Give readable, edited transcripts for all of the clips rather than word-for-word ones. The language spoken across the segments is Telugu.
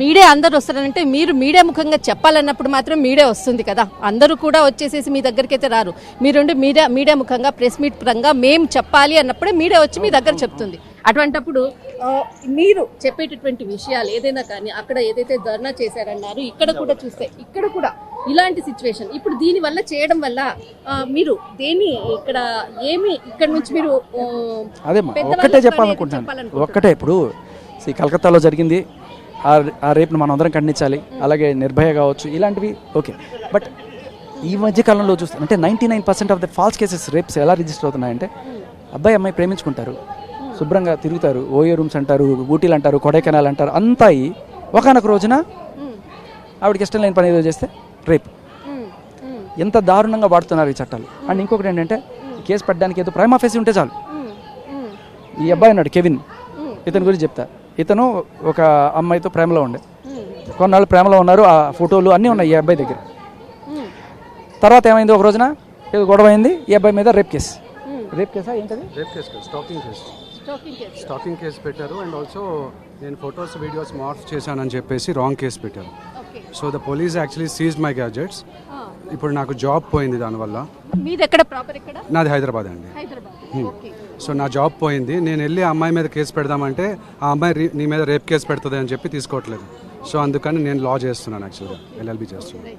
మీడియా అందరు వస్తారంటే మీరు మీడియా ముఖంగా చెప్పాలన్నప్పుడు మాత్రం మీడియా వస్తుంది కదా, అందరూ కూడా వచ్చేసేసి మీ దగ్గరికి అయితే రారు. మీరుండి మీడియా ముఖంగా ప్రెస్ మీట్ పరంగా మేము చెప్పాలి అన్నప్పుడే మీడియా వచ్చి మీ దగ్గర చెప్తుంది. అటువంటప్పుడు మీరు చెప్పేటటువంటి విషయాలు ఏదైనా కానీ అక్కడ ఏదైతే ధర్నా చేశారన్నారు, ఇక్కడ కూడా చూస్తే ఇక్కడ కూడా ఇలాంటి సిచ్యువేషన్ ఇప్పుడు దీని వల్ల చేయడం వల్ల మీరు దేని ఇక్కడ నుంచి మీరు ఒక్కటే చెప్పాలనుకుంటున్నాను. ఒక్కటే ఇప్పుడు కలకత్తాలో జరిగింది, ఆ రేపును మనం అందరం ఖండించాలి. అలాగే నిర్భయ కావచ్చు, ఇలాంటివి ఓకే. బట్ ఈ మధ్య కాలంలో చూస్తే అంటే 99% of the false cases rapes ఎలా రిజిస్టర్ అవుతున్నాయంటే అబ్బాయి అమ్మాయి ప్రేమించుకుంటారు, శుభ్రంగా తిరుగుతారు, ఓయో రూమ్స్ అంటారు, ఊటీలు అంటారు, కొడైకెనాల్ అంటారు, అంతా ఒకనొక రోజున ఆవిడకి ఇష్టం లేని పని ఏదో చేస్తే రేప్. ఎంత దారుణంగా వాడుతున్నారు ఈ చట్టాలు. అండ్ ఇంకొకటి ఏంటంటే కేసు పెట్టడానికి ఏదో ప్రైమా ఫేసి ఉంటే చాలు. ఈ అబ్బాయి ఉన్నాడు కెవిన్, ఇతని గురించి చెప్తా. ఇతను ఒక అమ్మాయితో ప్రేమలో ఉండే, కొన్నాళ్ళు ప్రేమలో ఉన్నారు, ఆ ఫోటోలు అన్నీ ఉన్నాయి ఈ అబ్బాయి దగ్గర. తర్వాత ఏమైంది, ఒక రోజున ఏదో గొడవ అయింది, ఈ అబ్బాయి మీద రేప్ కేసా ఏంటది, స్టాకింగ్ కేసు పెట్టారు. అండ్ ఆల్సో నేను ఫొటోస్ వీడియోస్ మార్ఫ్ చేశానని చెప్పేసి రాంగ్ కేసు పెట్టారు. So the police actually seized my gadgets. ఇప్పుడు నాకు జాబ్ పోయింది దానివల్ల. నాది హైదరాబాద్ అండి. సో నా జాబ్ పోయింది. నేను వెళ్ళి ఆ అమ్మాయి మీద కేసు పెడదామంటే ఆ అమ్మాయి నీ మీద రేప్ కేసు పెడుతుంది అని చెప్పి తీసుకోవట్లేదు. సో అందుకని నేను లా చేస్తున్నాను, యాక్చువల్గా ఎల్ఎల్బి చేస్తున్నాను.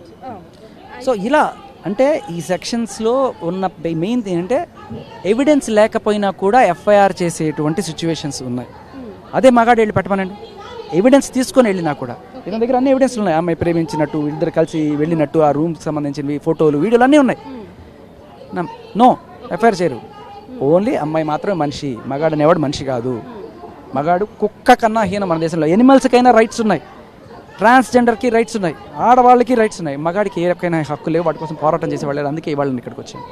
సో ఇలా అంటే ఈ సెక్షన్స్లో ఉన్న మెయిన్ ఏంటంటే ఎవిడెన్స్ లేకపోయినా కూడా ఎఫ్ఐఆర్ చేసేటువంటి సిచ్యువేషన్స్ ఉన్నాయి. అదే మగాడు వెళ్ళి పెట్టమనండి, ఎవిడెన్స్ తీసుకొని వెళ్ళినా కూడా ఇతని దగ్గర అన్ని ఎవిడెన్స్లు ఉన్నాయి. అమ్మాయి ప్రేమించినట్టు, ఇద్దరు కలిసి వెళ్ళినట్టు, ఆ రూమ్కి సంబంధించినవి ఫోటోలు వీడియోలు అన్నీ ఉన్నాయి. నో ఎఫ్ఐఆర్ చేయరు. ఓన్లీ అమ్మాయి మాత్రమే మనిషి, మగాడు అనేవాడు మనిషి కాదు. మగాడు కుక్క కన్నా హీనం మన దేశంలో. ఎనిమల్స్కైనా రైట్స్ ఉన్నాయి, ట్రాన్స్జెండర్కి రైట్స్ ఉన్నాయి, ఆడవాళ్ళకి రైట్స్ ఉన్నాయి. మగాడికి ఏ రకమైన హక్కు లేవు, వాటి కోసం పోరాటం చేసేవాళ్ళు. అందుకే ఇవాళ ఇక్కడికి వచ్చాను.